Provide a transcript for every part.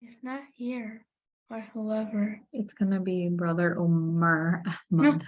He's not here. Or whoever. It's gonna be Brother Umar No, Ahmad.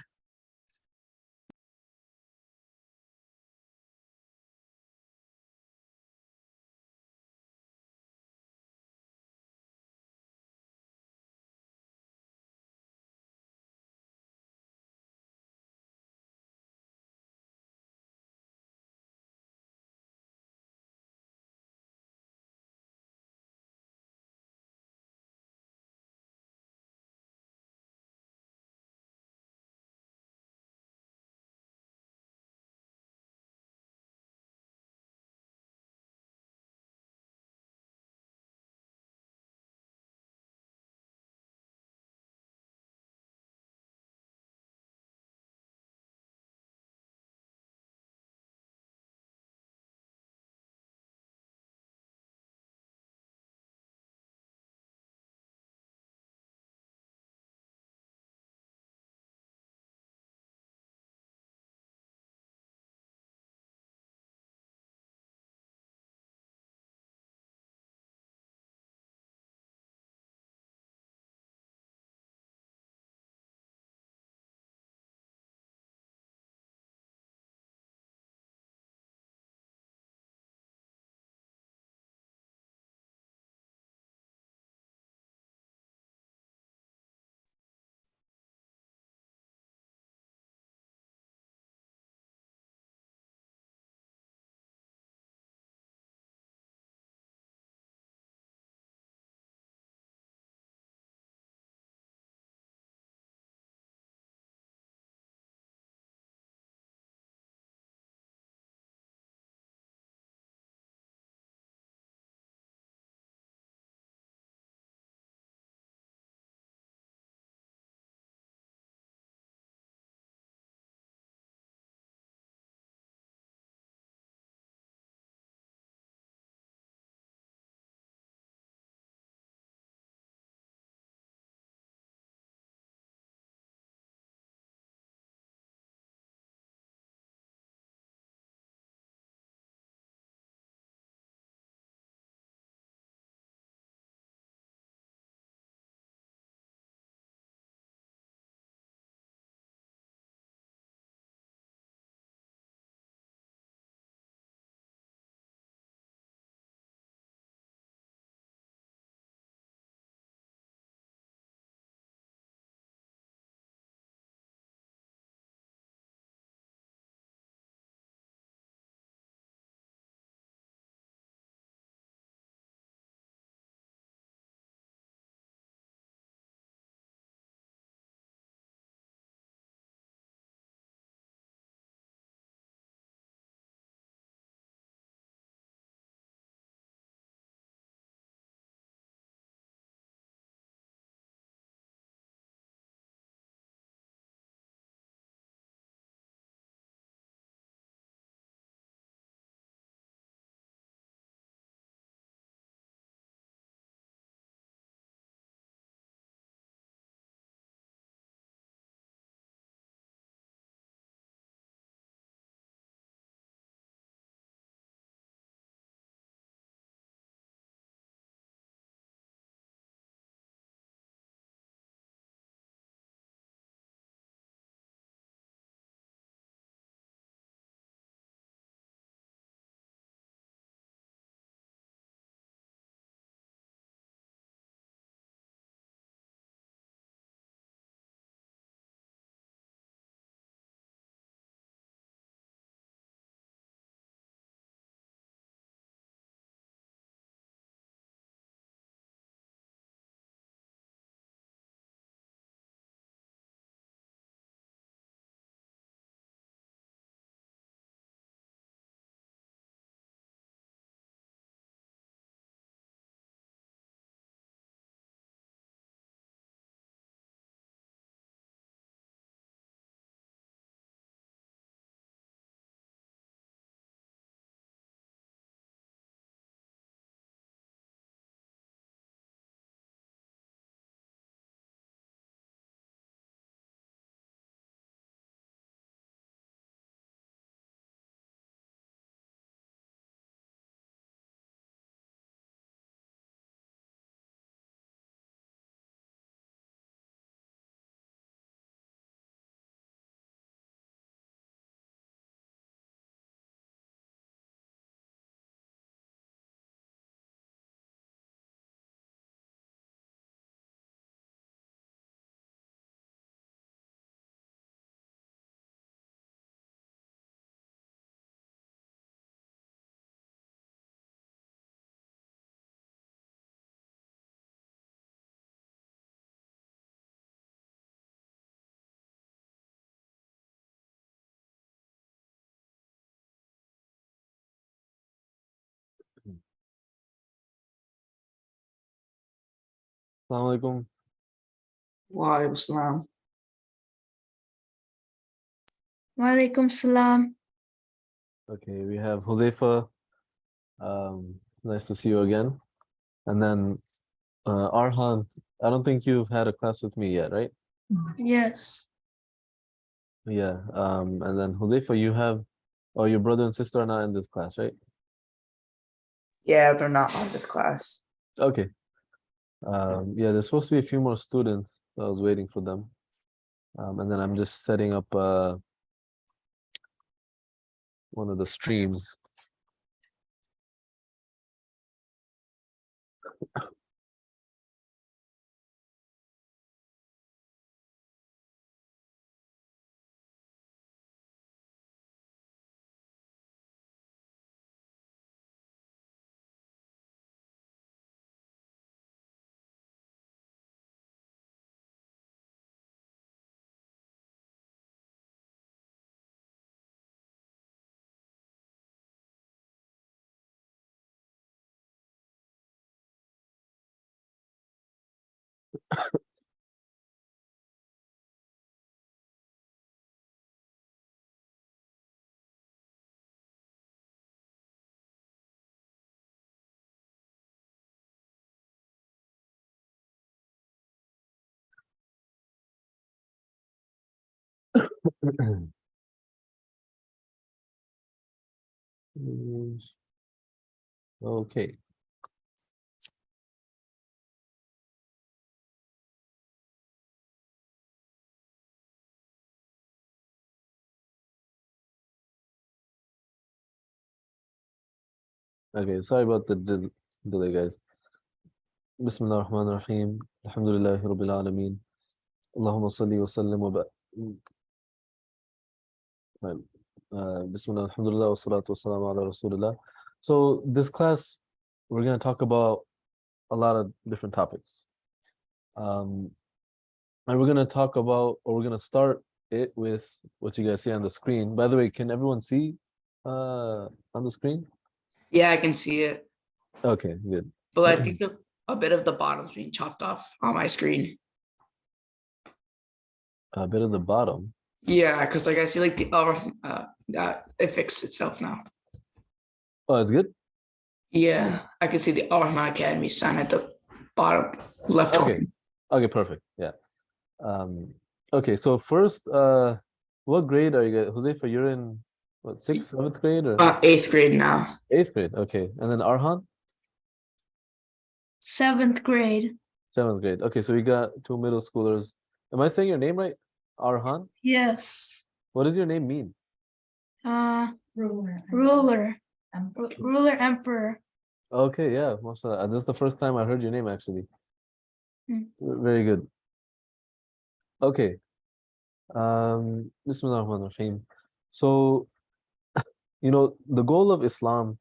Assalamu alaikum. Wa alaikum salam. Walaikum salam. Okay, we have Huzaifa. Nice to see you again. And then Arhan, I don't think you've had a class with me yet, right? Yes. Yeah. And then Huzaifa, you have, oh, your brother and sister are not in this class, right? Yeah, they're not on this class. Okay. Yeah, there's supposed to be a few more students. So I was waiting for them. And then I'm just setting up one of the streams. Okay. Okay, sorry about the delay, guys. Bismillah ar-Rahman ar-Rahim. Alhamdulillahi Rabbil Alameen. Allahumma salli wa sallim wa Bismillah, alhamdulillah, wa salatu wa salam ala Rasulullah. So this class, we're going to talk about a lot of different topics. And we're going to talk about, or we're going to start it with what you guys see on the screen. By the way, can everyone see on the screen? Yeah, I can see it. Okay, good. But I think a bit of the bottom's being chopped off on my screen. A bit of the bottom. Yeah, because like I see like the it fixed itself now. Oh, it's good? Yeah, I can see the Al-Rehman Academy sign at the bottom left Okay. corner. Okay, perfect. Yeah. Okay, so first, what grade are you guys? Huzaifa, you're in what, 6th, 7th grade or 8th grade now. 8th grade? Okay. And then Arhan? 7th grade. 7th grade. Okay, so we got two middle schoolers. Am I saying your name right? Arhan? Yes. What does your name mean? Ruler. Ruler emperor. Okay, yeah. Mashallah. This is the first time I heard your name actually. Very good. Okay. Bismillah ar-Rahman ar-Rahim. So, the goal of Islam,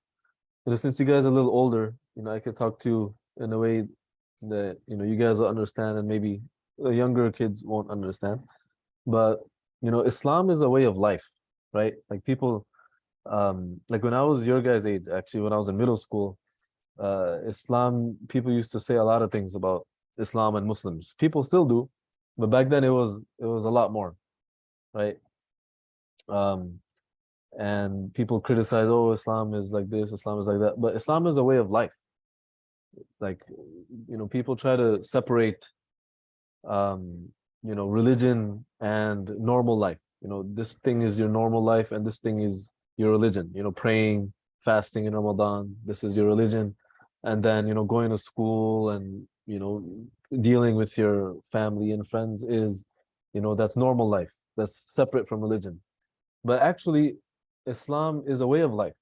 since you guys are a little older, I can talk to you in a way that, you guys will understand and maybe the younger kids won't understand. But, Islam is a way of life, right? Like people, like when I was your guys' age, actually, when I was in middle school, Islam, people used to say a lot of things about Islam and Muslims. People still do, but back then it was a lot more, right? And people criticize, oh, Islam is like this, Islam is like that, but Islam is a way of life. Like, people try to separate, religion and normal life. This thing is your normal life and this thing is your religion. Praying, fasting in Ramadan, this is your religion. And then, going to school and, dealing with your family and friends is, that's normal life. That's separate from religion. But actually, Islam is a way of life.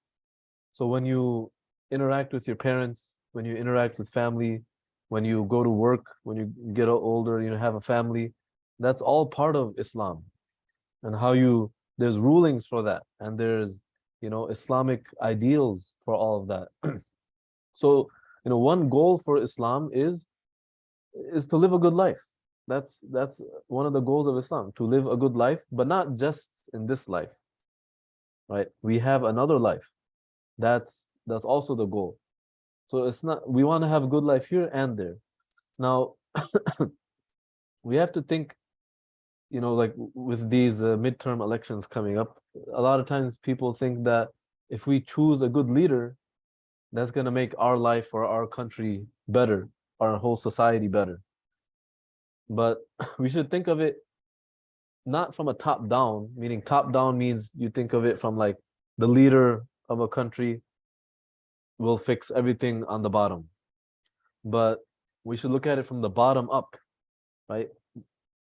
So when you interact with your parents, when you interact with family, when you go to work, when you get older, have a family, that's all part of Islam. And there's rulings for that. And there's, Islamic ideals for all of that. So, one goal for Islam is to live a good life. That's one of the goals of Islam, to live a good life, but not just in this life, right? We have another life. That's also the goal. So it's not, we want to have a good life here and there. Now, we have to think, like with these midterm elections coming up, a lot of times people think that if we choose a good leader, that's going to make our life or our country better, our whole society better. But we should think of it not from a top down, meaning top down means you think of it from like the leader of a country will fix everything on the bottom. But we should look at it from the bottom up, right?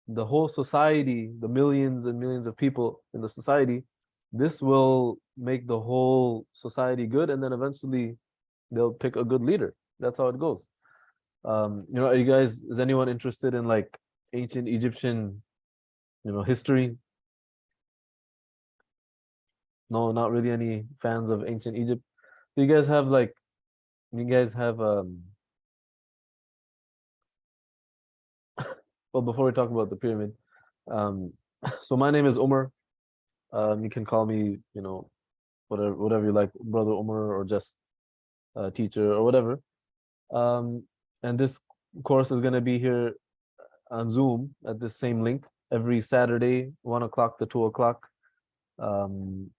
The whole society, the millions and millions of people in the society, this will make the whole society good, and then eventually they'll pick a good leader. That's how it goes. Are you guys, is anyone interested in like ancient Egyptian, history? No, not really any fans of ancient Egypt. Do you guys have well, before we talk about the pyramid, so my name is Umar. You can call me, whatever you like, Brother Umar, or just teacher or whatever. And this course is going to be here on Zoom at this same link every Saturday, 1 o'clock to 2 o'clock. And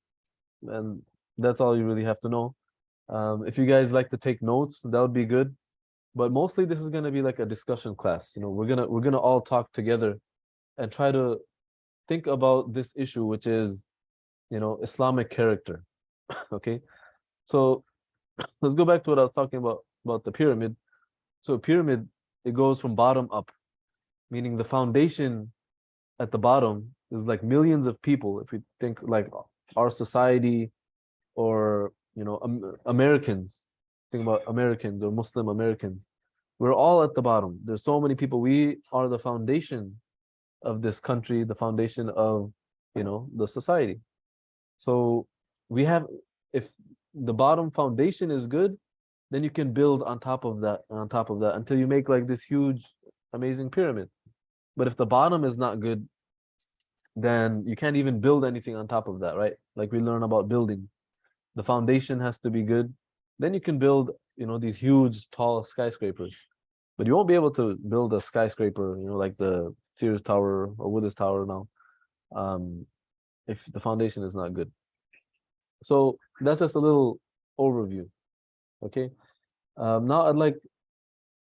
that's all you really have to know. If you guys like to take notes, that would be good. But mostly this is going to be like a discussion class. We're gonna all talk together and try to think about this issue, which is, Islamic character. Okay, so let's go back to what I was talking about the pyramid. So pyramid, it goes from bottom up, meaning the foundation at the bottom is like millions of people. If we think like our society, or Americans, think about Americans or Muslim Americans, we're all at the bottom. There's so many people. We are the foundation of this country, the foundation of the society. So if the bottom foundation is good, then you can build on top of that, until you make like this huge, amazing pyramid. But if the bottom is not good, then you can't even build anything on top of that, right? Like we learn about building. The foundation has to be good. Then you can build, these huge, tall skyscrapers. But you won't be able to build a skyscraper, like the Sears Tower or Willis Tower now, if the foundation is not good. So that's just a little overview. Okay. Now I'd like,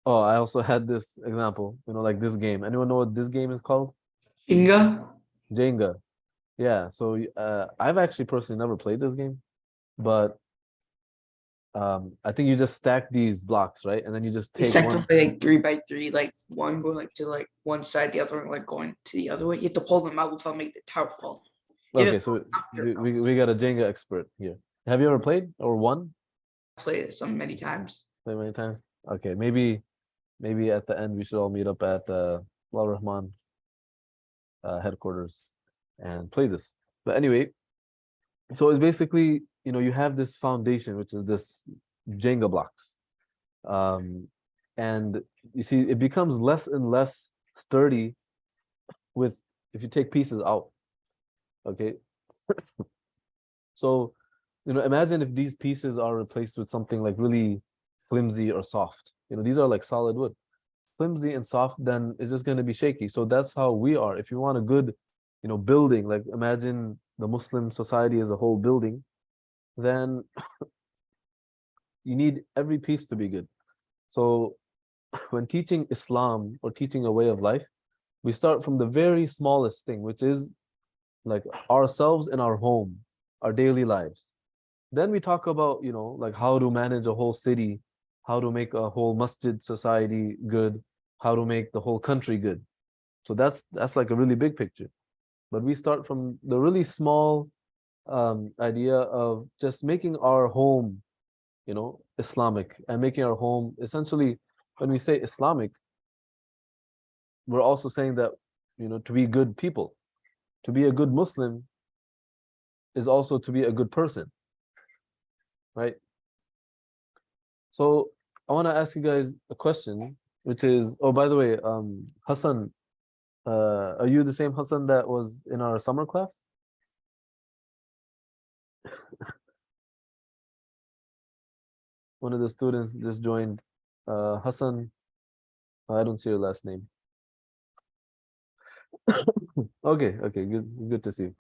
oh, I also had this example, like this game. Anyone know what this game is called? Inga? Jenga. Yeah. So I've actually personally never played this game, but I think you just stack these blocks, right? And then you just They take stacked one. up like 3 by 3, like one going like to like one side, the other one like going to the other way. You have to pull them out without making the tower fall. Okay, so we got a Jenga expert here. Have you ever played or won? Play this so many times. Played many times? Okay, maybe at the end we should all meet up at Al-Rehman headquarters and play this. But anyway, so it's basically, you have this foundation, which is this Jenga blocks. And you see, it becomes less and less sturdy if you take pieces out. Okay. So, imagine if these pieces are replaced with something like really flimsy or soft. These are like solid wood. Flimsy and soft, then it's just going to be shaky. So that's how we are. If you want a good, building, like imagine the Muslim society as a whole building, then you need every piece to be good. So when teaching Islam or teaching a way of life, we start from the very smallest thing, which is like ourselves in our home, our daily lives. Then we talk about, like how to manage a whole city, how to make a whole masjid society good, how to make the whole country good. So that's like a really big picture. But we start from the really small idea of just making our home, Islamic, and making our home essentially, when we say Islamic, we're also saying that, to be good people, to be a good Muslim is also to be a good person, right? So I want to ask you guys a question, which is, oh, by the way, Hassan, are you the same Hassan that was in our summer class? One of the students just joined, Hassan. I don't see your last name. Okay, good to see you.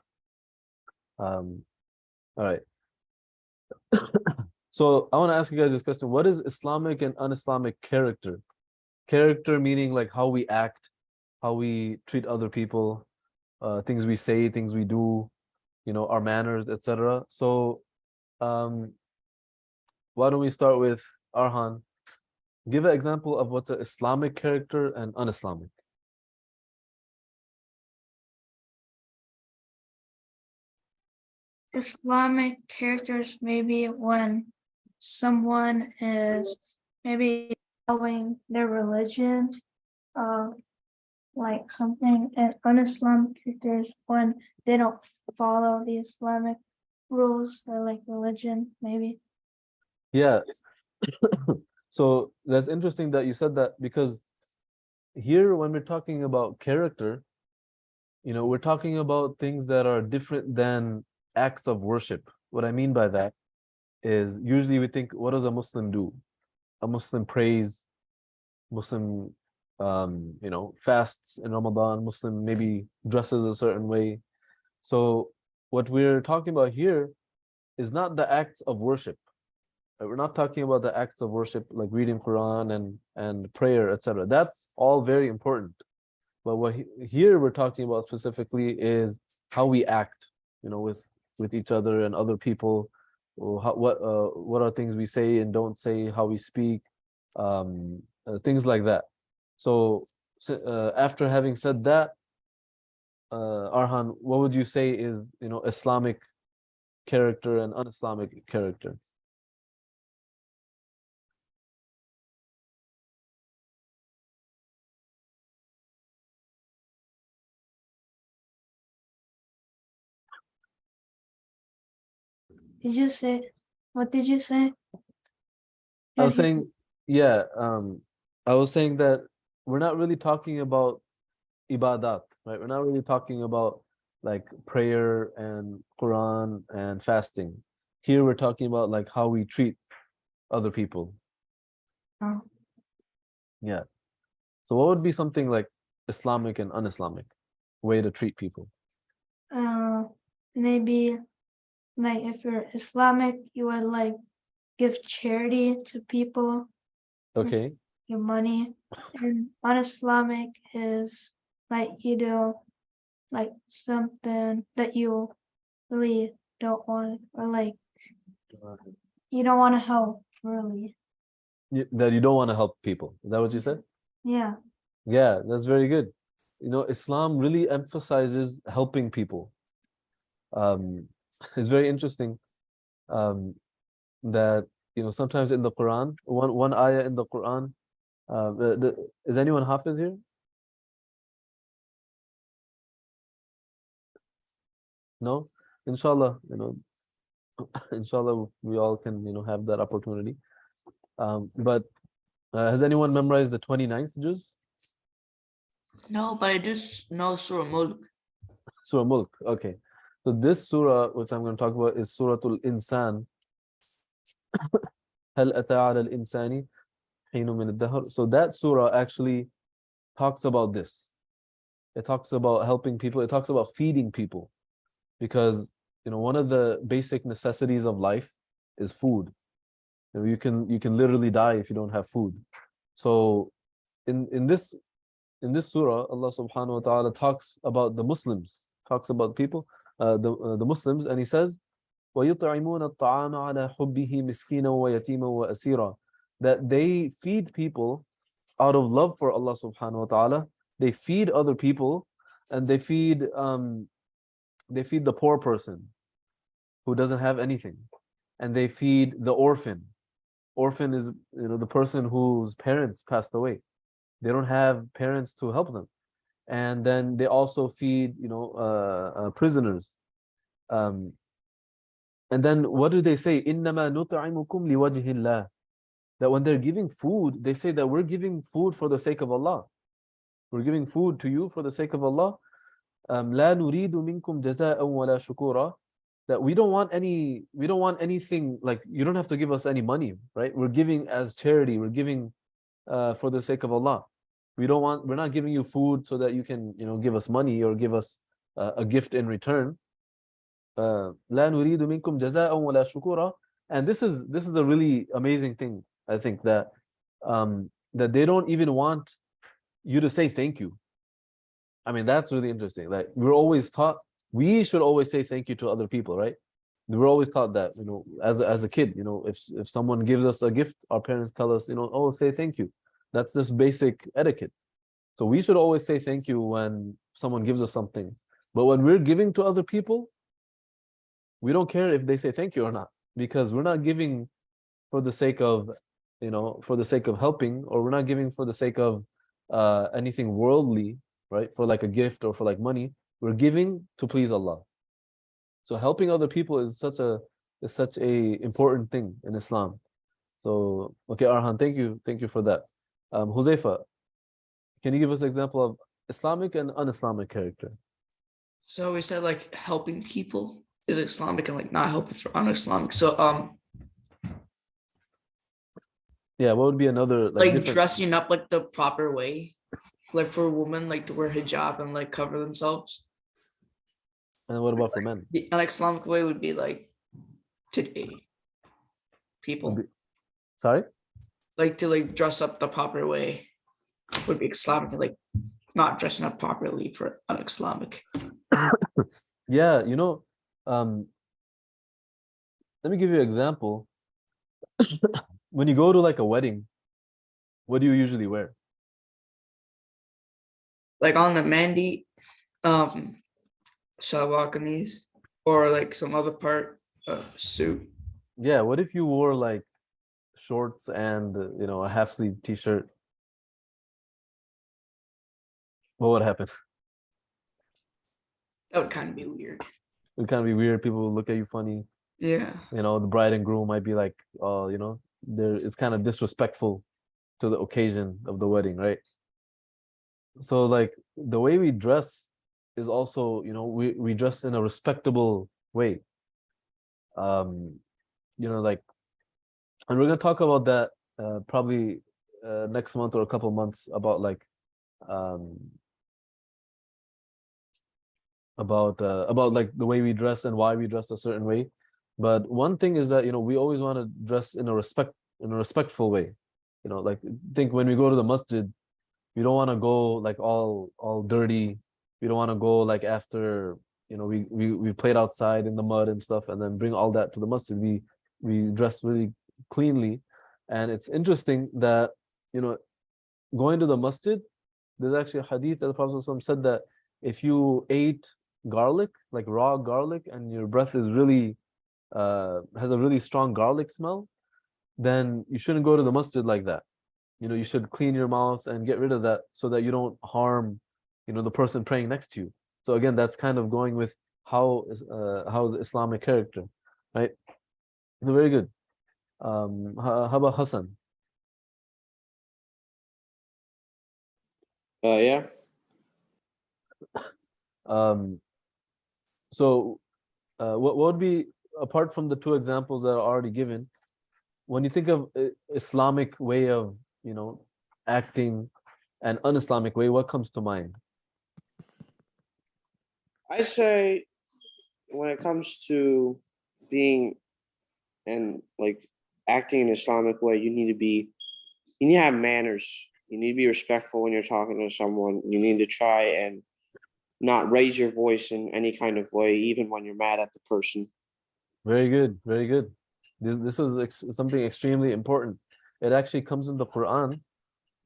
All right. So I want to ask you guys this question. What is Islamic and un-Islamic character? Character meaning like how we act, how we treat other people, things we say, things we do, our manners, etc. So why don't we start with Arhan? Give an example of what's an Islamic character and un-Islamic. Islamic characters maybe when someone is maybe following their religion, like something, and un-Islamic characters when they don't follow the Islamic rules or like religion, maybe. Yeah. So that's interesting that you said that, because here when we're talking about character, we're talking about things that are different than acts of worship. What I mean by that is usually we think, what does a Muslim do? A Muslim prays, Muslim fasts in Ramadan, Muslim maybe dresses a certain way. So what we're talking about here is not the acts of worship. We're not talking about the acts of worship like reading Quran and prayer, etc. That's all very important. But what here we're talking about specifically is how we act, with each other and other people. Or what are things we say and don't say, how we speak, things like that. So after having said that, Arhan, what would you say is Islamic character and un-Islamic character? Did you say, what did you say? I was saying, yeah, I was saying that we're not really talking about ibadat, right? We're not really talking about like prayer and Quran and fasting. Here we're talking about like how we treat other people. Oh, Yeah. So what would be something like Islamic and un-Islamic way to treat people? maybe like if you're Islamic, you would like give charity to people, Okay. your money, and un-Islamic is like you do like something that you really don't want, or like you don't want to help really. That you don't want to help people. Is that what you said? Yeah. Yeah, that's very good. Islam really emphasizes helping people. It's very interesting that sometimes in the Quran, one ayah in the Quran, is anyone Hafiz here? No? Inshallah, inshallah we all can have that opportunity. But has anyone memorized the 29th juz? No, but I just know Surah Mulk. Surah Mulk. Okay. So this surah, which I'm going to talk about, is Suratul Insan. هل أتى على الإنسان حين من الدهر. So that surah actually talks about this. It talks about helping people. It talks about feeding people, because one of the basic necessities of life is food. You can literally die if you don't have food. So in this surah, Allah subhanahu wa ta'ala talks about the Muslims, talks about people, the Muslims, and he says, وَيُطْعِمُونَ الطَّعَامَ عَلَى حُبِّهِ مِسْكِينًا وَيَتِيمًا وَأَسِيرًا, that they feed people out of love for Allah subhanahu wa ta'ala. They feed other people, and they feed the poor person who doesn't have anything, and they feed the orphan. Orphan is the person whose parents passed away. They don't have parents to help them. And then they also feed prisoners. And then what do they say? إِنَّمَا نُطْعِمُكُمْ لِوَجْهِ اللَّهِ, that when they're giving food, they say that we're giving food for the sake of Allah. We're giving food to you for the sake of Allah. لَا نُرِيدُ مِنْكُمْ جَزَاءً وَلَا شُكُورًا, that we don't want anything, like you don't have to give us any money, right? We're giving as charity. We're giving for the sake of Allah. we're not giving you food so that you can, give us money or give us a gift in return. لا نريد منكم جزاء ولا شكورا. And this is a really amazing thing, I think, that that they don't even want you to say thank you. I mean, that's really interesting. Like, we're always taught we should always say thank you to other people, right? We're always taught that, as a kid, if someone gives us a gift, our parents tell us, oh, say thank you. That's just basic etiquette. So we should always say thank you when someone gives us something. But when we're giving to other people, we don't care if they say thank you or not, because we're not giving for the sake of, for the sake of helping, or we're not giving for the sake of anything worldly, right? For like a gift or for like money. We're giving to please Allah. So helping other people is such a important thing in Islam. So okay, Arhan, thank you for that. Huzaifa, can you give us an example of Islamic and un-Islamic character? So we said like helping people is Islamic and like not helping for un-Islamic. So Yeah, what would be another like different... dressing up like the proper way, like for women, like to wear hijab and like cover themselves. And what about for men? The un-Islamic way would be like today people Sorry? like to like dress up the proper way would be Islamic, and like not dressing up properly for un-Islamic. Yeah, let me give you an example. When you go to like a wedding, what do you usually wear? Like on the Mandi, shalwar kameez, or like some other part suit. Yeah, what if you wore like shorts and a half sleeve t-shirt? What would happen? That would kind of be weird. It would kind of be weird. People would look at you funny. Yeah. The bride and groom might be like, oh, it's kind of disrespectful to the occasion of the wedding, right? So like the way we dress is also, we dress in a respectable way. Like, and we're gonna talk about that probably next month or a couple months, about like about like the way we dress and why we dress a certain way. But one thing is that we always want to dress in a respectful way. Like, think when we go to the masjid, we don't want to go like all dirty. We don't want to go like after we played outside in the mud and stuff, and then bring all that to the masjid. We dress really cleanly. And it's interesting that going to the masjid, there's actually a hadith that the Prophet ﷺ said that if you ate garlic, like raw garlic, and your breath is really has a really strong garlic smell, then you shouldn't go to the masjid like that. You should clean your mouth and get rid of that, so that you don't harm the person praying next to you. So again, that's kind of going with how is Islamic character, right? Very good. How about Hassan? Yeah. So what would be, apart from the two examples that are already given, when you think of Islamic way of acting and un-Islamic way, what comes to mind? I say when it comes to being and like acting in Islamic way, you need to have manners. You need to be respectful when you're talking to someone. You need to try and not raise your voice in any kind of way, even when you're mad at the person. Very good, very good. This is something extremely important. It actually comes in the Quran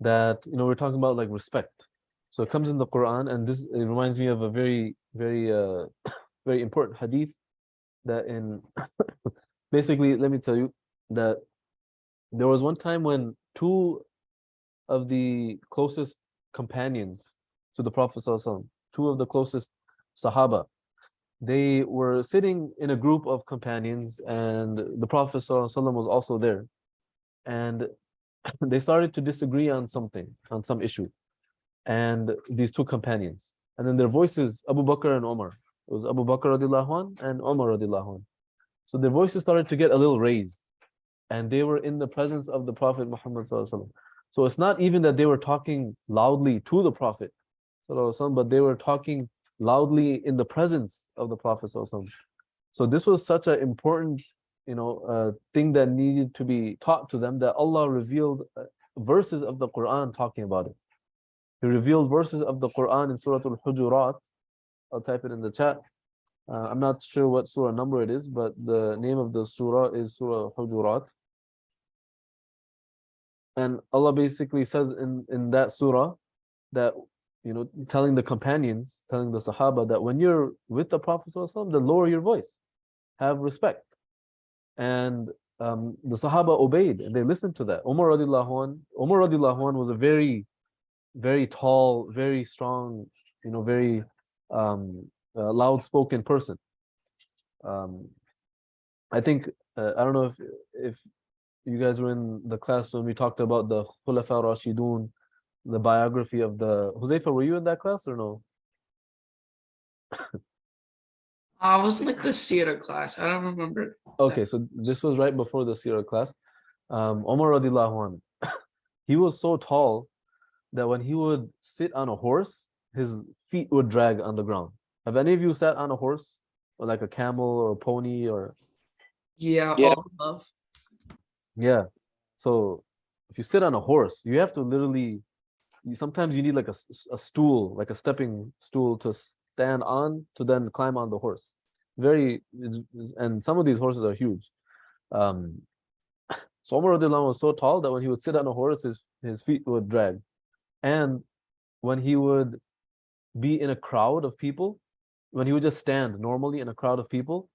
that we're talking about like respect. So it comes in the Quran, and it reminds me of a very, very very important hadith that in basically, let me tell you that there was one time when two of the closest companions to the Prophet ﷺ, two of the closest Sahaba, they were sitting in a group of companions, and the Prophet ﷺ was also there. And they started to disagree on some issue. And these two companions, and then their voices, Abu Bakr and Umar, it was Abu Bakr radiallahu anh and Umar radiallahu anh. So their voices started to get a little raised, and they were in the presence of the Prophet Muhammad sallallahu alaihi wasallam. So it's not even that they were talking loudly to the Prophet, but they were talking loudly in the presence of the Prophet. So this was such an important, thing that needed to be taught to them, that Allah revealed verses of the Quran talking about it. He revealed verses of the Quran in Surah Al-Hujurat. I'll type it in the chat. I'm not sure what surah number it is, but the name of the surah is Surah Al-Hujurat. And Allah basically says in that surah that, telling the companions, telling the Sahaba that when you're with the Prophet ﷺ, then lower your voice, have respect. And the Sahaba obeyed and they listened to that. Umar radiallahu anh was a very, very tall, very strong, very loud-spoken person. I think, I don't know if you guys were in the class when we talked about the Khulafa Rashidun, the biography of the Huzaifa. Were you in that class or no? I was in like the theater class. I don't remember. Okay, so this was right before the Sirah class. Umar radiallahu anh, he was so tall that when he would sit on a horse, his feet would drag on the ground. Have any of you sat on a horse or like a camel or a pony or? Yeah, Yeah. all love. Yeah. So if you sit on a horse, you have to literally, sometimes you need like a stool, like a stepping stool to stand on to then climb on the horse. And some of these horses are huge. So Umar radiallahu anh was so tall that when he would sit on a horse, his feet would drag. And when he would be in a crowd of people, when he would just stand normally in a crowd of people,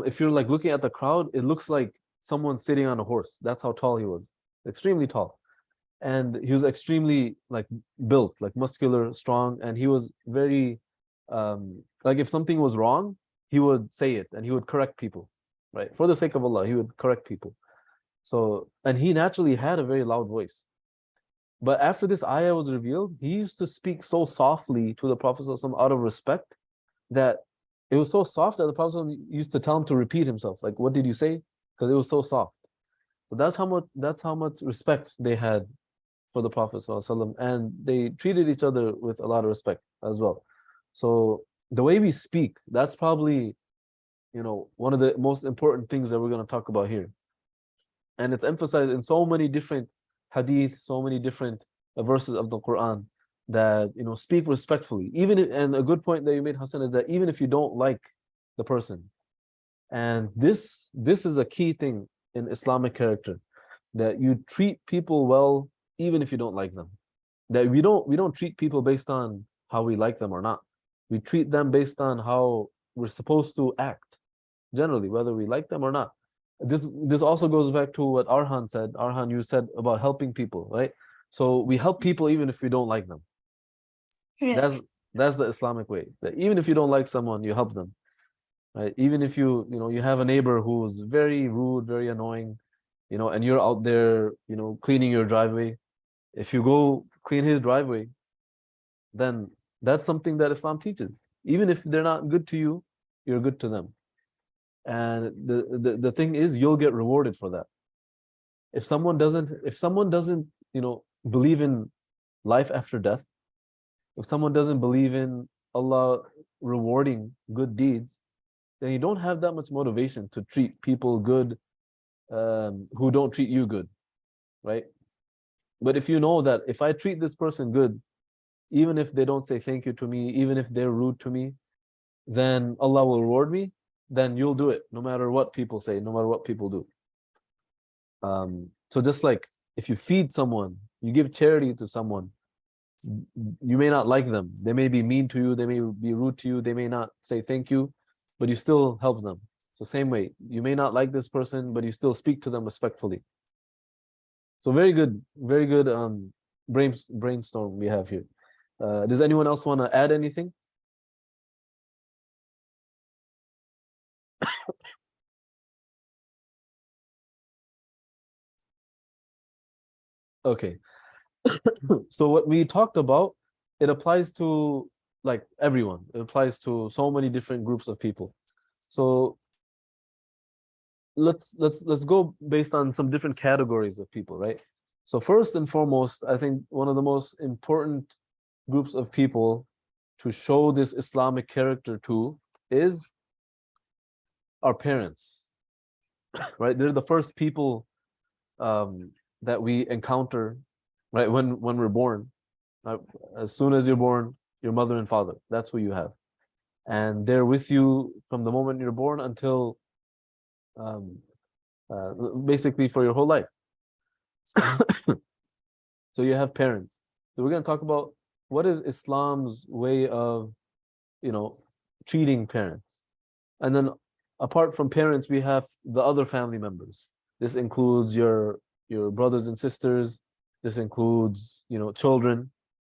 if you're like looking at the crowd, it looks like someone sitting on a horse. That's how tall he was, extremely tall. And he was extremely like built, like muscular, strong, and he was very like if something was wrong, he would say it and he would correct people, right? For the sake of Allah, he would correct people. So, and he naturally had a very loud voice. But after this ayah was revealed, he used to speak so softly to the Prophet ﷺ out of respect that it was so soft that the Prophet ﷺ used to tell him to repeat himself. Like, what did you say? Because it was so soft. So that's how much respect they had for the Prophet ﷺ, and they treated each other with a lot of respect as well. So the way we speak, that's probably, one of the most important things that we're going to talk about here. And it's emphasized in so many different hadith, so many different verses of the Quran that, speak respectfully. And a good point that you made, Hassan, is that even if you don't like the person, and this is a key thing in Islamic character, that you treat people well even if you don't like them. That we don't treat people based on how we like them or not. We treat them based on how we're supposed to act, generally, whether we like them or not. This also goes back to what Arhan said. Arhan, you said about helping people, right? So we help people even if we don't like them. Yes. That's the Islamic way. That even if you don't like someone, you help them, right? Even if you have a neighbor who's very rude, very annoying, and you're out there, cleaning your driveway. If you go clean his driveway, then that's something that Islam teaches. Even if they're not good to you, you're good to them. And the thing is, you'll get rewarded for that. If someone doesn't, believe in life after death, if someone doesn't believe in Allah rewarding good deeds, then you don't have that much motivation to treat people good who don't treat you good, right? But if you know that if I treat this person good, even if they don't say thank you to me, even if they're rude to me, then Allah will reward me, then you'll do it no matter what people say, no matter what people do. So just like if you feed someone, you give charity to someone, you may not like them. They may be mean to you, they may be rude to you, they may not say thank you, but you still help them. So same way, you may not like this person, but you still speak to them respectfully. So very good brainstorm we have here. Does anyone else want to add anything? Okay. So what we talked about, it applies to like everyone. It applies to so many different groups of people. So let's go based on some different categories of people, right? So first and foremost, I think one of the most important groups of people to show this Islamic character to is our parents, right? They're the first people that we encounter, right? When we're born, right? As soon as you're born, your mother and father, that's who you have. And they're with you from the moment you're born until um, basically for your whole life. So you have parents. So we're going to talk about what is Islam's way of, treating parents. And then apart from parents, we have the other family members. This includes your brothers and sisters. This includes, children,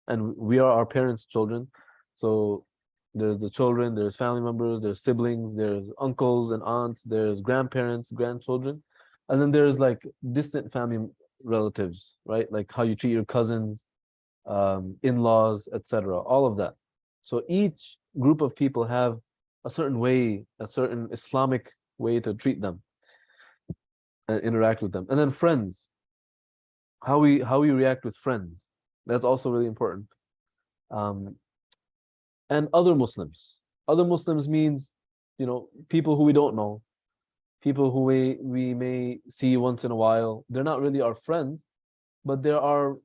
and we are our parents' children. So there's the children, there's family members, there's siblings, there's uncles and aunts, there's grandparents, grandchildren, and then there's like distant family relatives, right? Like how you treat your cousins, in-laws, etc. All of that. So each group of people have a certain way, a certain Islamic way to treat them and interact with them. And then friends, how we react with friends. That's also really important. And other Muslims. Other Muslims means, people who we don't know, people who we may see once in a while. They're not really our friends, but they are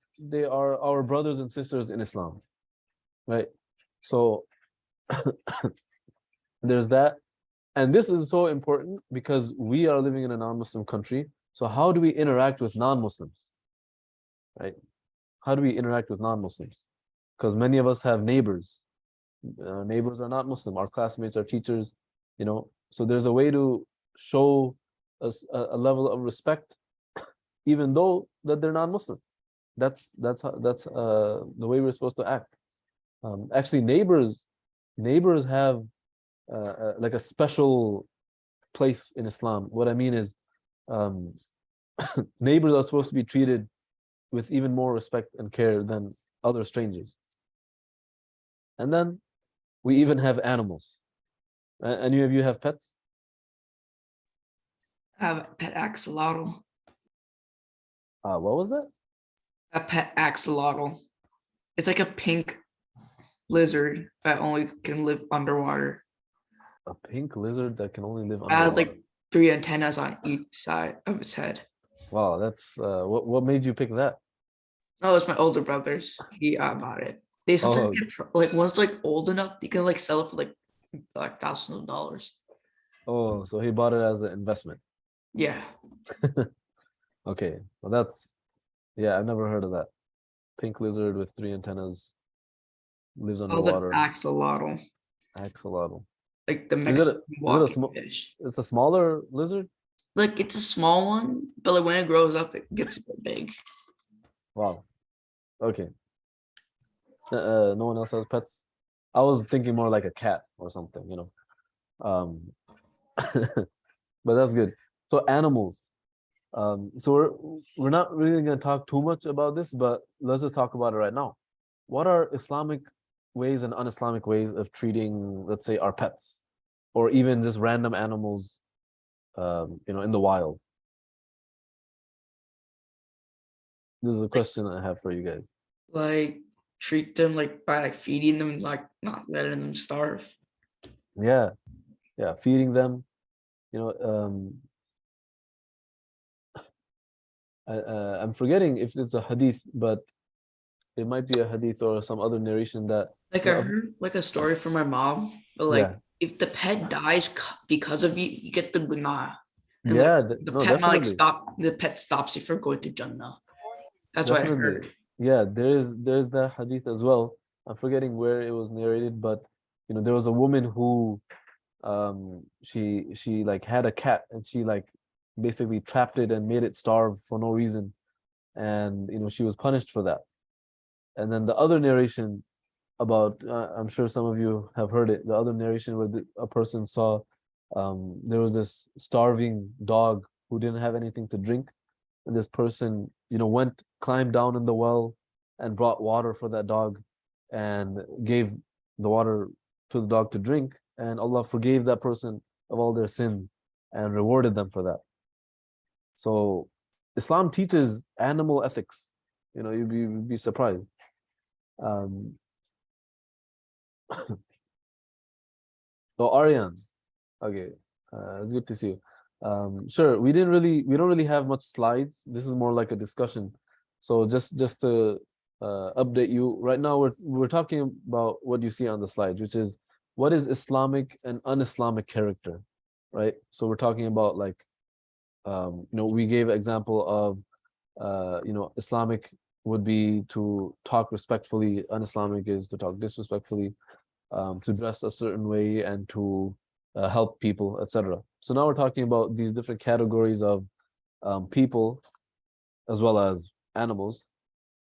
our brothers and sisters in Islam, right? So there's that. And this is so important because we are living in a non-Muslim country. So how do we interact with non-Muslims, right? How do we interact with non-Muslims? Because many of us have neighbors. Neighbors are not Muslim. Our classmates, our teachers, So there's a way to show a level of respect, even though that they're non-Muslim. That's the way we're supposed to act. Actually, neighbors have like a special place in Islam. What I mean is, neighbors are supposed to be treated with even more respect and care than other strangers. And then we even have animals. Any of you have pets? I have a pet axolotl. What was that? A pet axolotl. It's like a pink lizard that only can live underwater. A pink lizard that can only live It has underwater. like 3 antennas on each side of its head. Wow, that's what made you pick that? No, it's my older brother's. He bought it. They sometimes Oh. get like once like old enough, you can like sell it for like thousands of dollars. Oh, so he bought it as an investment. Yeah. Okay, well yeah, I've never heard of that. Pink lizard with 3 antennas lives Oh, the underwater. axolotl. Axolotl. Like the Is it Mexican a walking small? fish. It's a smaller lizard. Like it's a small one, but like when it grows up, it gets a bit big. Wow. Okay. No one else has pets. I was thinking more like a cat or something, But that's good. So animals. So we're not really going to talk too much about this, but let's just talk about it right now. What are Islamic ways and un-Islamic ways of treating, let's say, our pets, or even just random animals, in the wild? This is a question I have for you guys. Like treat them like by like feeding them, like not letting them starve. Yeah, feeding them. I'm forgetting if it's a hadith, but it might be a hadith or some other narration that. Like I heard like a story from my mom, but like Yeah. if the pet dies because of you, you get the gunnah. And Yeah, like, the no, pet might like definitely. the pet stops you from going to Jannah. That's what I Definitely. heard. Yeah, there's that hadith as well. I'm forgetting where it was narrated, but there was a woman who she like had a cat and she like basically trapped it and made it starve for no reason. And she was punished for that. And then the other narration about I'm sure some of you have heard it, the other narration where a person saw there was this starving dog who didn't have anything to drink, and this person climbed down in the well and brought water for that dog and gave the water to the dog to drink, and Allah forgave that person of all their sins and rewarded them for that. So Islam teaches animal ethics. You'd be surprised. Um, so Aryan, okay, it's good to see you. Sure, we don't really have much slides. This is more like a discussion. So just to update you, right now we're talking about what you see on the slide, which is what is Islamic and un-Islamic character, right? So we're talking about like, we gave an example of, Islamic would be to talk respectfully, un-Islamic is to talk disrespectfully, to dress a certain way and to help people, etc. So now we're talking about these different categories of people as well as animals,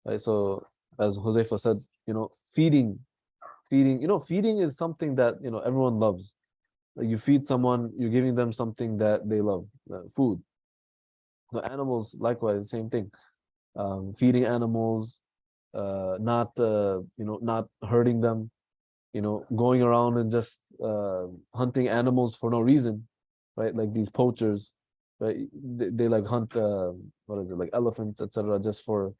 right? So as Huzaifa said, feeding, feeding is something that everyone loves. Like you feed someone, you're giving them something that they love, food. The animals, likewise, the same thing. Feeding animals, not hurting them, going around and just hunting animals for no reason, right? Like these poachers, right? They like hunt, what is it, like elephants, etc., just for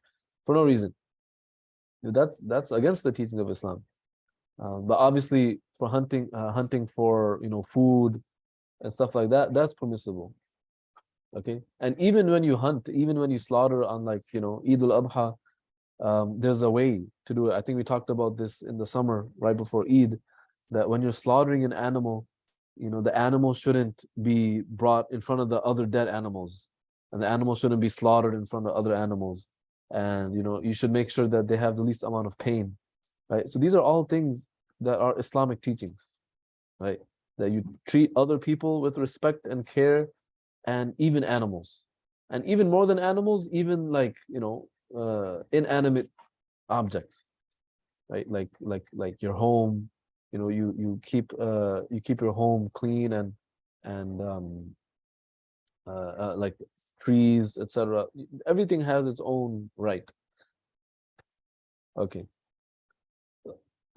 no reason. That's against the teaching of Islam. But obviously, for hunting for food and stuff like that, that's permissible. Okay, and even when you hunt, even when you slaughter on like Eid al-Adha, there's a way to do it. I think we talked about this in the summer right before Eid, that when you're slaughtering an animal, the animal shouldn't be brought in front of the other dead animals, and the animal shouldn't be slaughtered in front of other animals, and you should make sure that they have the least amount of pain, right? So these are all things that are Islamic teachings, right? That you treat other people with respect and care, and even animals, and even more than animals, even like inanimate objects, right? Like your home, you keep your home clean, and like trees, etc. Everything has its own right. Okay.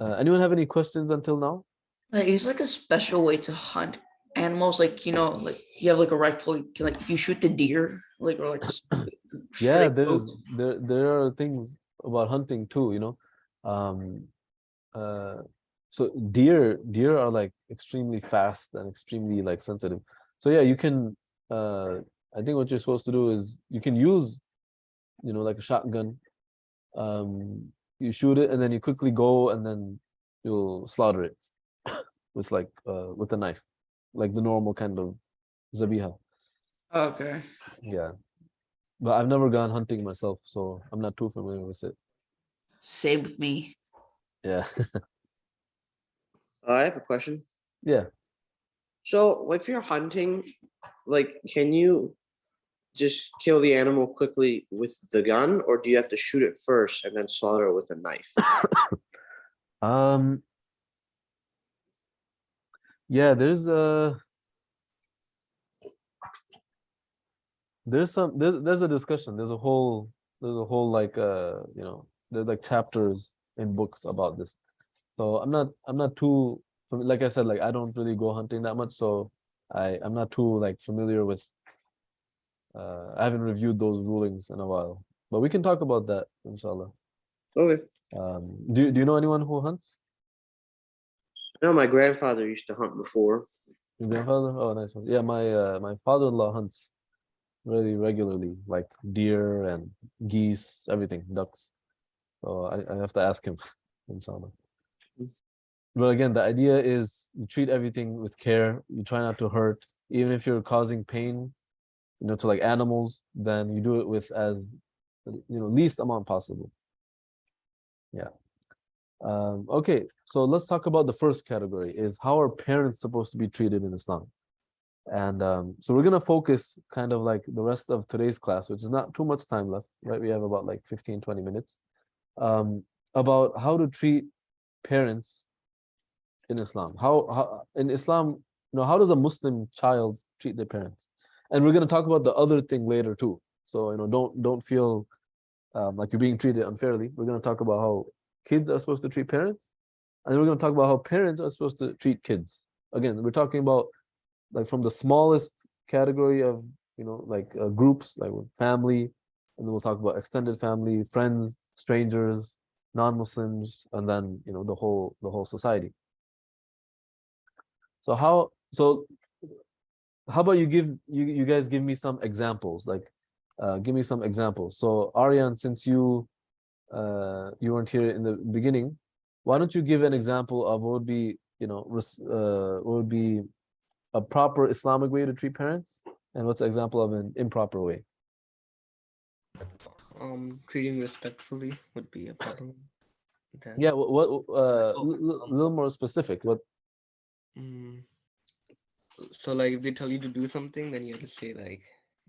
Anyone have any questions until now? Like, it's like a special way to hunt animals. Like, like you have like a rifle, you can, like you shoot the deer, like or like Yeah, straight goat. there are things about hunting too. Um, uh, so deer are like extremely fast and extremely like sensitive. So yeah, you can. I think what you're supposed to do is you can use, like a shotgun. You shoot it and then you quickly go and then you'll slaughter it with a knife, like the normal kind of zabiha. Okay. Yeah, but I've never gone hunting myself, so I'm not too familiar with it. Same with me. Yeah. I have a question. Yeah. So, if you're hunting, like, can you just kill the animal quickly with the gun, or do you have to shoot it first and then slaughter it with a knife? Yeah, there's there's a discussion. There's a whole like there's like chapters in books about this. So I'm not too like I said, like I don't really go hunting that much, so I'm not too like familiar with I haven't reviewed those rulings in a while. But we can talk about that, inshallah. Okay. Do you know anyone who hunts? No, my grandfather used to hunt before. Your grandfather? Oh, nice one. Yeah, my father-in-law hunts really regularly, like deer and geese, everything, ducks. So I have to ask him, inshallah. But again, the idea is you treat everything with care. You try not to hurt, even if you're causing pain, to like animals, then you do it with as least amount possible. Yeah. Okay, so let's talk about the first category, is how are parents supposed to be treated in Islam? And so we're gonna focus kind of like the rest of today's class, which is not too much time left, right? We have about like 15-20 minutes, about how to treat parents in Islam. How in Islam, how does a Muslim child treat their parents? And we're gonna talk about the other thing later too. So don't feel like you're being treated unfairly. We're gonna talk about how kids are supposed to treat parents, and then we're gonna talk about how parents are supposed to treat kids. Again, we're talking about like from the smallest category of like groups, like with family, and then we'll talk about extended family, friends, strangers, non-Muslims, and then the whole society. So how about you guys give me some examples, like give me some examples. So Aryan, since you weren't here in the beginning, why don't you give an example of what would be, what would be a proper Islamic way to treat parents, and what's an example of an improper way? Treating respectfully would be a proper one. Then, Yeah, what Oh, little more specific. What? mm, so like if they tell you to do something, then you have to say like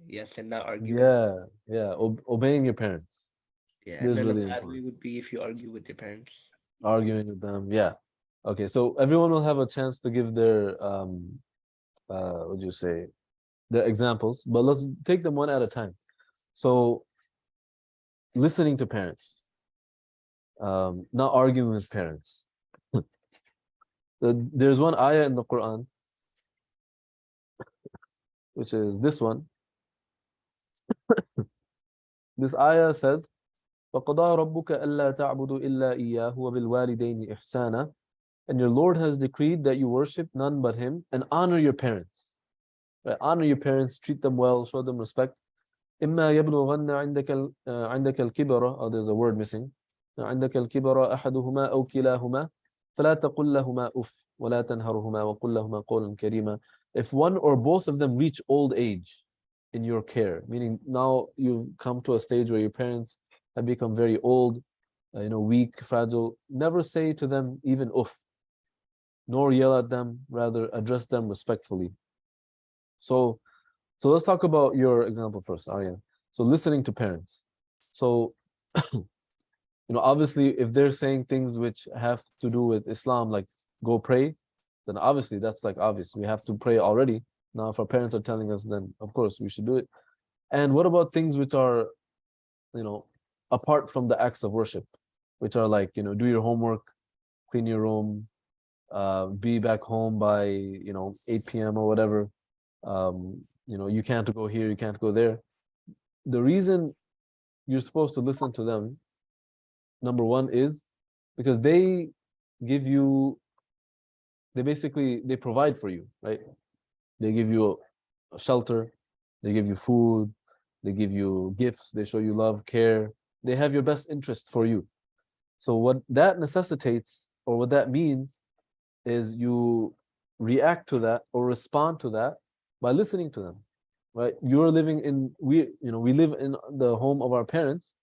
yes and not argue with. Yeah, obeying your parents. Yeah, This and is then the really bad way important. would be if you argue with your parents. Arguing with them, yeah. Okay, so everyone will have a chance to give their what do you say, their examples, but let's take them one at a time. So listening to parents, not arguing with parents. There's one ayah in the Quran, which is this one. This ayah says, فَقَضَى رَبُّكَ أَلَّا تَعْبُدُوا إِلَّا إِيَّاهُ وَبِالْوَالِدَيْنِ إِحْسَانًا. And your Lord has decreed that you worship none but Him and honor your parents. Right? Honor your parents, treat them well, show them respect. إِمَّا يَبْلُغَنَّ عِندَكَ الْكِبَرَ. Oh, there's a word missing. عندك الكبر أحدهما أو كلاهما فلا تقل لهما أف ولا تنهرهما وقل لهما قولا كريما. If one or both of them reach old age in your care, meaning now you've come to a stage where your parents have become very old, weak, fragile, never say to them even uff, nor yell at them, rather address them respectfully. So let's talk about your example first, Aryan. So listening to parents. So obviously if they're saying things which have to do with Islam, like go pray, then obviously that's like obvious. We have to pray already. Now, if our parents are telling us, then of course we should do it. And what about things which are, apart from the acts of worship, which are like, do your homework, clean your room, be back home by, 8 p.m. or whatever. You can't go here, you can't go there. The reason you're supposed to listen to them, number one, is because they give you, they provide for you, right? They give you a shelter, they give you food, they give you gifts, they show you love, care, they have your best interest for you. So what that necessitates, or what that means, is you react to that or respond to that by listening to them, right? You're living in, we live in the home of our parents,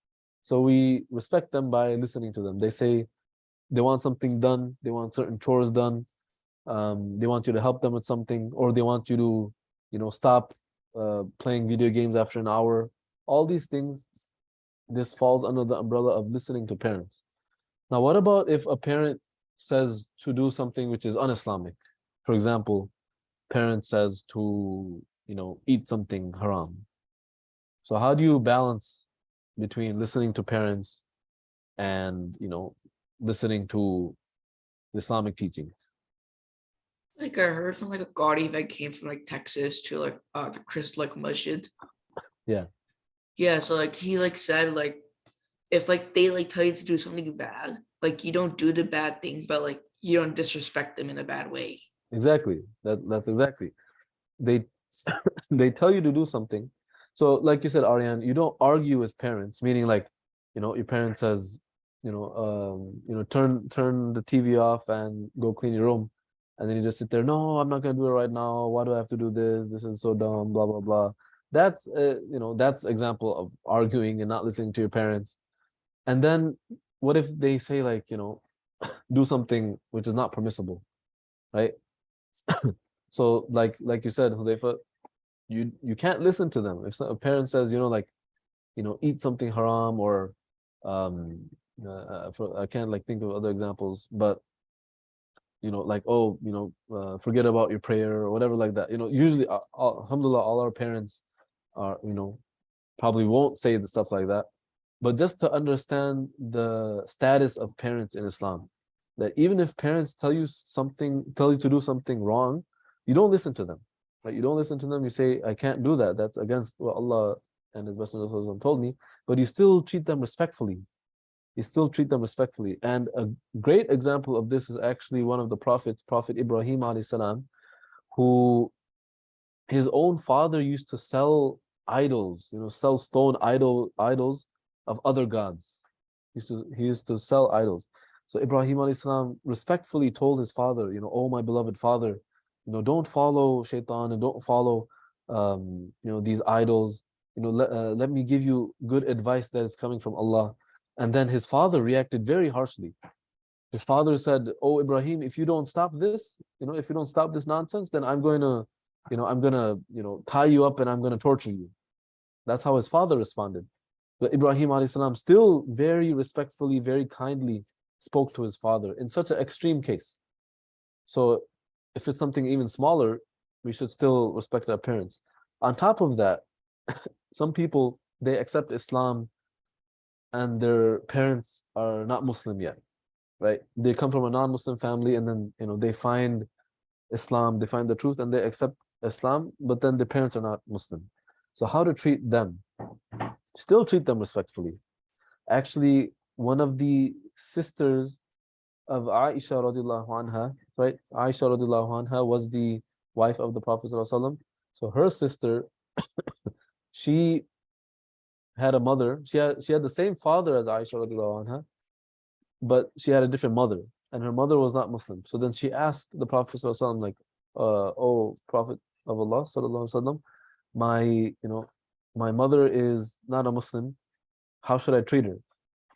so we respect them by listening to them. They say they want something done, they want certain chores done, they want you to help them with something, or they want you to, stop playing video games after an hour. All these things, this falls under the umbrella of listening to parents. Now, what about if a parent says to do something which is un-Islamic? For example, parent says to, eat something haram. So how do you balance between listening to parents and, listening to Islamic teachings? Like I heard from like a Gaudi that came from like Texas to like the Chris like masjid. Yeah. Yeah, so like he like said like if like they like tell you to do something bad, like you don't do the bad thing, but like you don't disrespect them in a bad way. Exactly. That's exactly. They they tell you to do something. So like you said, Aryan, you don't argue with parents, meaning like, your parent says, turn the TV off and go clean your room. And then you just sit there, no, I'm not gonna do it right now. Why do I have to do this? This is so dumb, blah, blah, blah. That's that's example of arguing and not listening to your parents. And then what if they say like, do something which is not permissible, right? So like you said, Hudayfa, you can't listen to them. If a parent says, eat something haram, or I can't like think of other examples, but like, oh, forget about your prayer or whatever like that. Usually, alhamdulillah, all our parents are, probably won't say the stuff like that. But just to understand the status of parents in Islam, that even if parents tell you to do something wrong, you don't listen to them. right? You don't listen to them. You say, I can't do that. That's against what Allah and His Messenger told me. But you still treat them respectfully. You still treat them respectfully. And a great example of this is actually one of the prophets, Prophet Ibrahim alayhi salam, who his own father used to sell idols, sell stone idols of other gods. He used to sell idols. So Ibrahim alayhi salam respectfully told his father, oh my beloved father, don't follow shaitan and don't follow these idols. Let me give you good advice that is coming from Allah. And then his father reacted very harshly. His father said, oh Ibrahim, if you don't stop this, if you don't stop this nonsense, then I'm going to tie you up and I'm going to torture you. That's how his father responded. But Ibrahim alayhi salam still very respectfully, very kindly spoke to his father in such an extreme case. So if it's something even smaller, we should still respect our parents. On top of that, some people, they accept Islam and their parents are not Muslim yet, right? They come from a non-Muslim family and then, they find Islam, they find the truth and they accept Islam, but then the parents are not Muslim. So how to treat them? Still treat them respectfully. Actually, one of the sisters of Aisha radiallahu anha, right? Aisha radiallahu anha was the wife of the Prophet sallallahu alaihi wasallam. So her sister, she had a mother. She had the same father as Aisha radiallahu anha, but she had a different mother, and her mother was not Muslim. So then she asked the Prophet sallallahu alaihi wasallam, like, "Oh Prophet of Allah sallallahu alaihi wasallam, my mother is not a Muslim. How should I treat her?"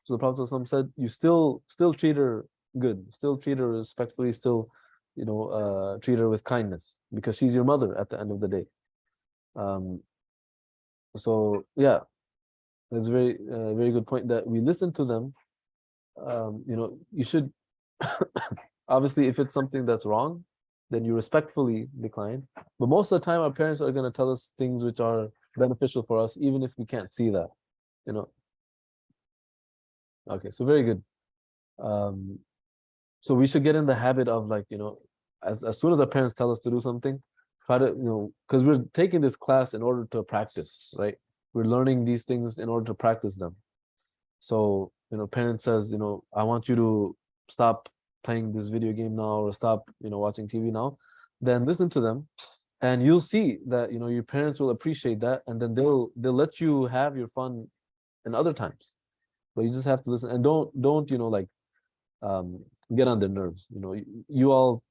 So the Prophet ﷺ said, "You still treat her good, still treat her respectfully, still, treat her with kindness, because she's your mother at the end of the day." So yeah, that's a very very good point that we listen to them. You should obviously, if it's something that's wrong, then you respectfully decline. But most of the time, our parents are going to tell us things which are beneficial for us, even if we can't see that. Okay, so very good. So we should get in the habit of, like, as soon as our parents tell us to do something, try to, because we're taking this class in order to practice, right? We're learning these things in order to practice them. So, parents says, I want you to stop playing this video game now, or stop, watching TV now. Then listen to them, and you'll see that, your parents will appreciate that, and then they'll let you have your fun in other times. But you just have to listen, and don't get on their nerves. You all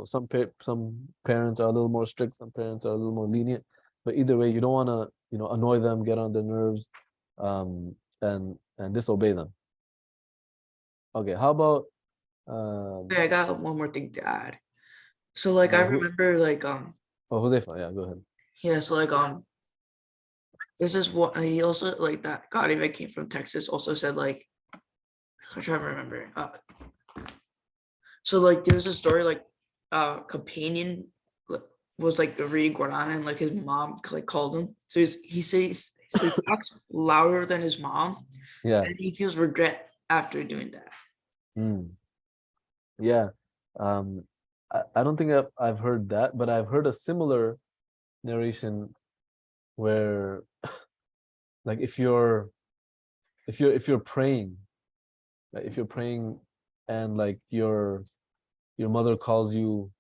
some parents are a little more strict, some parents are a little more lenient. But either way, you don't want to annoy them, get on their nerves, and disobey them. Okay, how about Okay, I got one more thing to add. So like I remember Huzaifa, yeah, go ahead. yeah, so this is what he also, like, that guy that came from Texas also said, like, I'm trying to remember. So like there's a story, like, companion was like reading Quran, and like his mom like called him. So he talks louder than his mom. Yeah. And he feels regret after doing that. Yeah. I don't think I've heard that, but I've heard a similar narration where like if you're praying, like if you're praying and like your mother calls you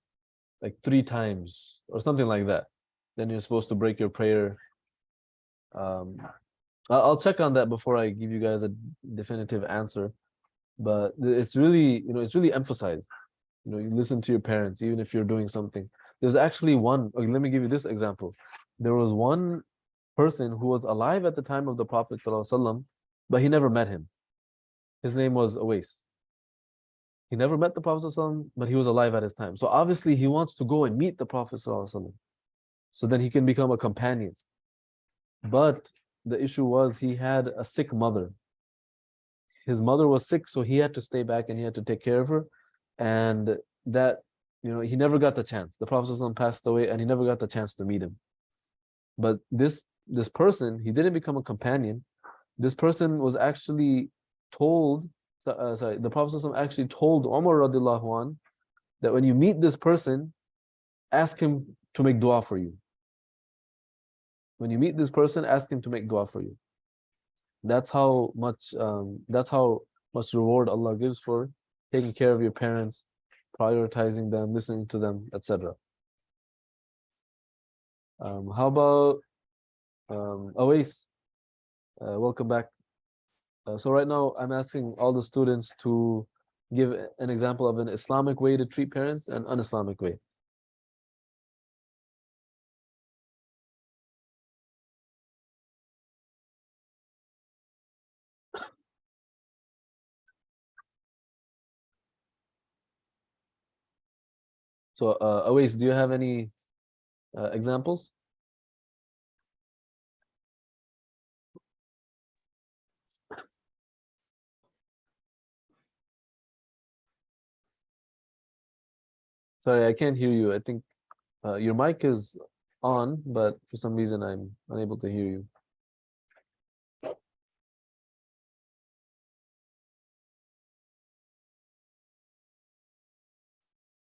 like 3 times or something like that, then you're supposed to break your prayer. I'll check on that before I give you guys a definitive answer, but it's really it's really emphasized. You listen to your parents even if you're doing something. There's actually one, okay, let me give you this example. There was one person who was alive at the time of the Prophet ﷺ, but he never met him. His name was Awais. He never met the Prophet ﷺ, but he was alive at his time. So obviously he wants to go and meet the Prophet ﷺ, so then he can become a companion. But the issue was he had a sick mother. His mother was sick, so he had to stay back and he had to take care of her. And that, he never got the chance. The Prophet ﷺ passed away and he never got the chance to meet him. But this person, he didn't become a companion. This person was actually told, the Prophet ﷺ actually told Umar radiallahu anh that when you meet this person, ask him to make dua for you. When you meet this person, ask him to make dua for you. That's how much reward Allah gives for taking care of your parents, prioritizing them, listening to them, etc. How about Awais? Welcome back. So right now I'm asking all the students to give an example of an Islamic way to treat parents and un-Islamic way. So Awais, do you have any examples? Sorry, I can't hear you. I think your mic is on, but for some reason I'm unable to hear you.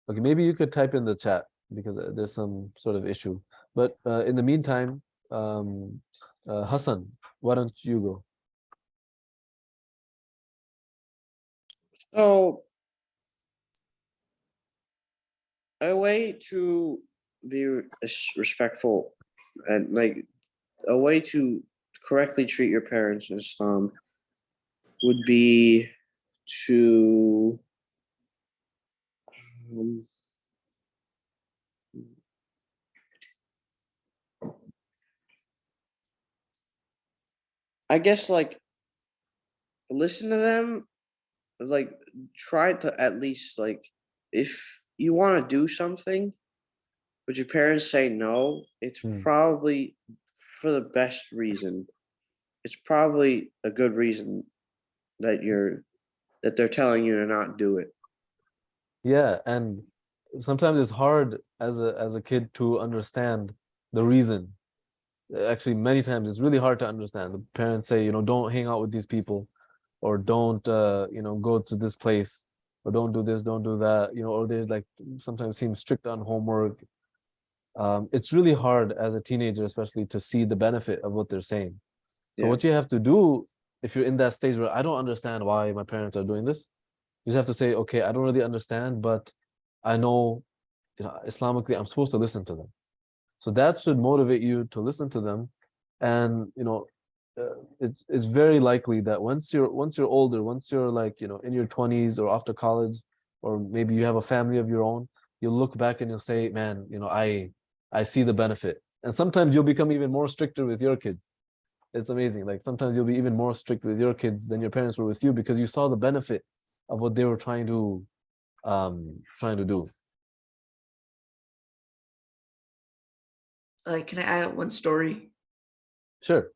Okay, maybe you could type in the chat because there's some sort of issue. But in the meantime, Hassan, why don't you go? So a way to be respectful and like a way to correctly treat your parents in Islam would be to um, I guess like listen to them, like try to at least like if you want to do something but your parents say no, it's probably for the best reason. It's probably a good reason that they're telling you to not do it. Yeah, and sometimes it's hard as a kid to understand the reason. Actually, many times it's really hard to understand. The parents say, don't hang out with these people, or don't go to this place, or don't do this, don't do that, or they like sometimes seem strict on homework. It's really hard as a teenager, especially, to see the benefit of what they're saying. So Yeah. what you have to do, if you're in that stage where I don't understand why my parents are doing this, you just have to say, okay, I don't really understand, but I know, Islamically, I'm supposed to listen to them. So that should motivate you to listen to them. And, it's very likely that once you're older, once you're like, in your 20s or after college, or maybe you have a family of your own, you'll look back and you'll say, man, I see the benefit. And sometimes you'll become even more stricter with your kids. It's amazing. Like sometimes you'll be even more strict with your kids than your parents were with you because you saw the benefit of what they were trying to do. Like, can I add one story? Sure.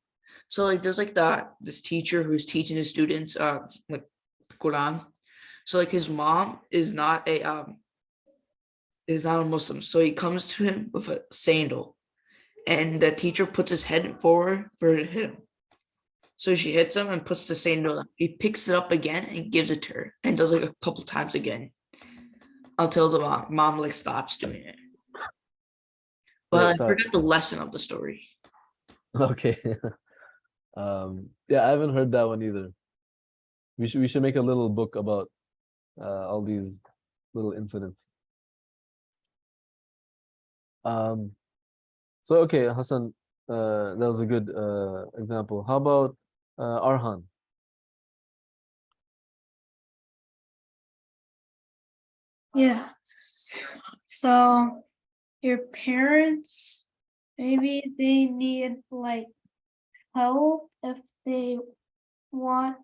So like there's like this teacher who's teaching his students like Quran. So like his mom is not a Muslim. So he comes to him with a sandal and the teacher puts his head forward for her to hit him. So she hits him and puts the sandal down. He picks it up again and gives it to her and does like a couple times again until the mom like stops doing it. But Wait, I forgot the lesson of the story. okay. Yeah, I haven't heard that one either. We should make a little book about all these little incidents. So okay, Hassan, that was a good example. How about Arhan? Yeah. So your parents, maybe they need like help if they want,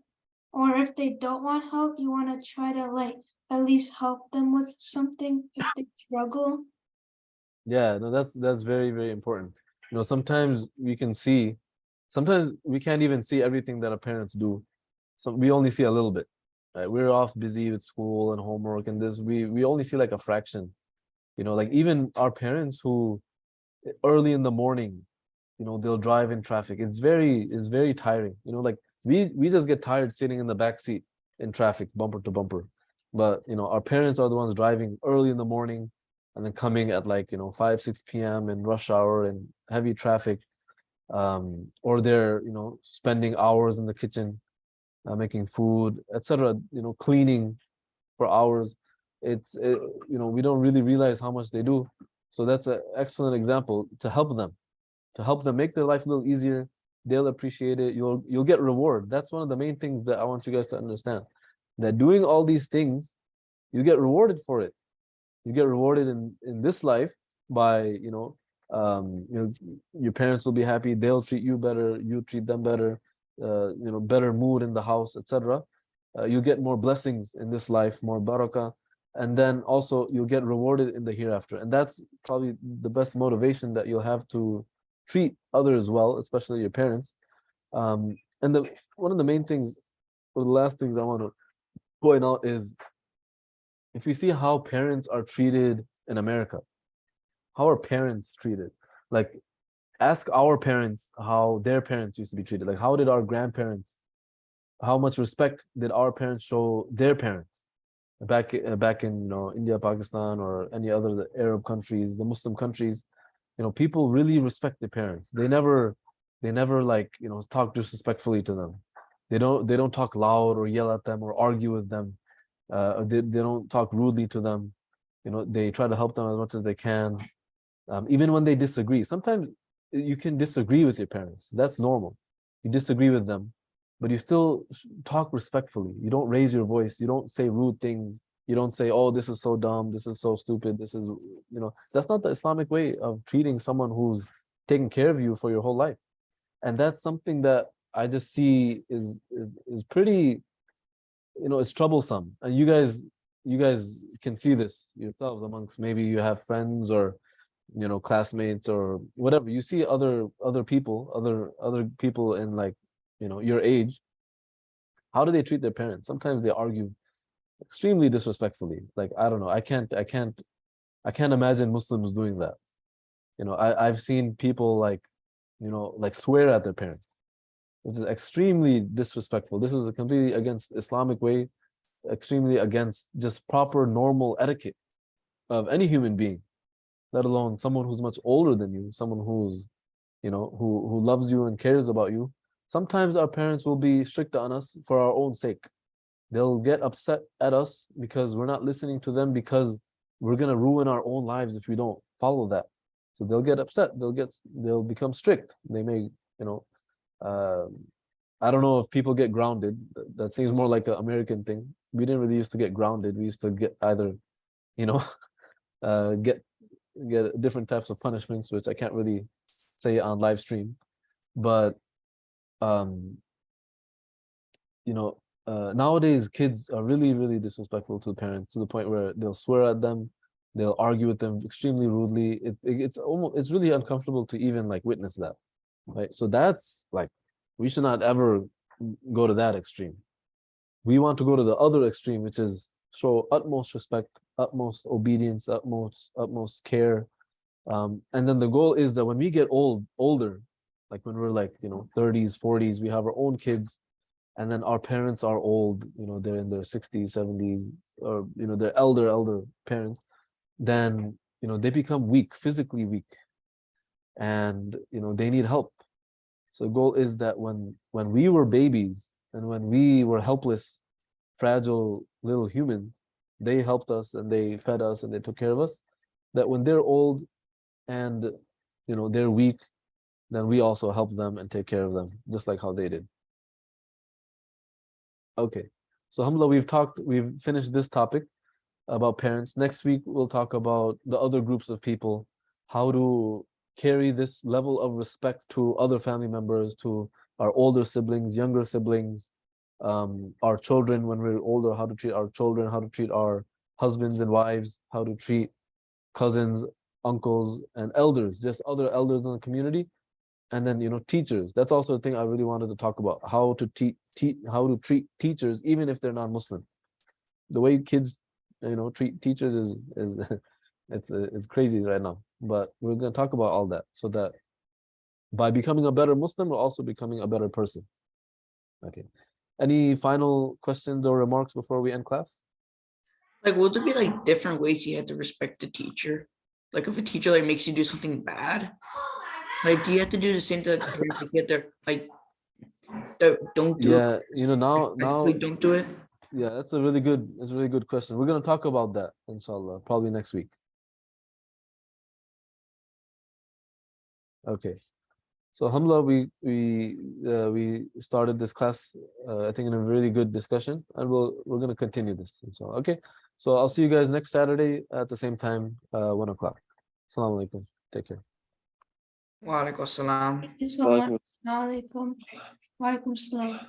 or if they don't want help, you want to try to like at least help them with something if they struggle. Yeah, no, that's very, very important. Sometimes sometimes we can't even see everything that our parents do. So we only see a little bit, right? We're off busy with school and homework and this. We only see like a fraction. Like even our parents who early in the morning, they'll drive in traffic. It's very tiring. Like we just get tired sitting in the back seat in traffic, bumper to bumper. But our parents are the ones driving early in the morning, and then coming at like 5 6 p.m. in rush hour and heavy traffic, or they're spending hours in the kitchen, making food, etc., cleaning for hours. We don't really realize how much they do. So that's an excellent example to help them make their life a little easier. They'll appreciate it. You'll get reward. That's one of the main things that I want you guys to understand, that doing all these things, you get rewarded for it. You get rewarded in this life by your parents will be happy. They'll treat you better. You treat them better. Better mood in the house, etc. You get more blessings in this life, more barakah, and then also you'll get rewarded in the hereafter. And that's probably the best motivation that you'll have to treat others well, especially your parents. And one of the main things, or the last things I want to point out is, if we see how parents are treated in America, how are parents treated? Like, ask our parents how their parents used to be treated. Like, how did our grandparents, how much respect did our parents show their parents back in India, Pakistan, or any other Arab countries, the Muslim countries? People really respect their parents. They never like talk disrespectfully to them. They don't talk loud or yell at them or argue with them. They don't talk rudely to them. They try to help them as much as they can, even when they disagree. Sometimes you can disagree with your parents. That's normal. You disagree with them, but you still talk respectfully. You don't raise your voice. You don't say rude things. You don't say, "Oh, this is so dumb. This is so stupid. This is," that's not the Islamic way of treating someone who's taking care of you for your whole life. And that's something that I just see is pretty, it's troublesome. And you guys can see this yourselves amongst, maybe you have friends or classmates or whatever. You see other people in, like, your age. How do they treat their parents? Sometimes they argue extremely disrespectfully. Like, I don't know, I can't imagine Muslims doing that. I've seen people like swear at their parents, which is extremely disrespectful. This is completely against Islamic way, extremely against just proper normal etiquette of any human being, let alone someone who's much older than you, someone who's who loves you and cares about you. Sometimes our parents will be strict on us for our own sake. They'll get upset at us because we're not listening to them, because we're gonna ruin our own lives if we don't follow that. So they'll get upset. They'll become strict. They may, I don't know if people get grounded. That seems more like an American thing. We didn't really used to get grounded. We used to get either, get different types of punishments, which I can't really say on live stream. But nowadays kids are really, really disrespectful to the parents, to the point where they'll swear at them, they'll argue with them extremely rudely. It's really uncomfortable to even like witness that, right? So that's like, we should not ever go to that extreme. We want to go to the other extreme, which is show utmost respect, utmost obedience, utmost care. And then the goal is that when we get older, like when we're like 30s, 40s, we have our own kids, and then our parents are old, they're in their 60s, 70s, or they're elder parents, then they become weak, physically weak, and they need help. So the goal is that when we were babies and when we were helpless, fragile little humans, they helped us and they fed us and they took care of us. That when they're old and they're weak, then we also help them and take care of them, just like how they did. Okay, so alhamdulillah, we've finished this topic about parents. Next week we'll talk about the other groups of people, how to carry this level of respect to other family members, to our older siblings, younger siblings, our children when we're older, how to treat our children, how to treat our husbands and wives, how to treat cousins, uncles, and elders, just other elders in the community. And then teachers. That's also a thing I really wanted to talk about, how to treat teachers even if they're non-Muslim. The way kids treat teachers is it's crazy right now. But we're going to talk about all that, so that by becoming a better Muslim, we're also becoming a better person. Okay. Any final questions or remarks before we end class? Like, would there be like different ways you had to respect the teacher? Like, if a teacher like makes you do something bad, like, do you have to do the same to the parents? Like, you have to like, don't do it. Yeah, you know, now Like, don't do it. yeah, that's a really good question. We're gonna talk about that, inshallah, probably next week. Okay. So alhamdulillah, we started this class, I think in a really good discussion, and we're gonna continue this. So okay, so I'll see you guys next Saturday at the same time, 1 o'clock. Assalamu alaikum. Take care. Wa alaikum assalam. Thank you so much. Walaikum Assalamu alaikum. Wa alaikum salam.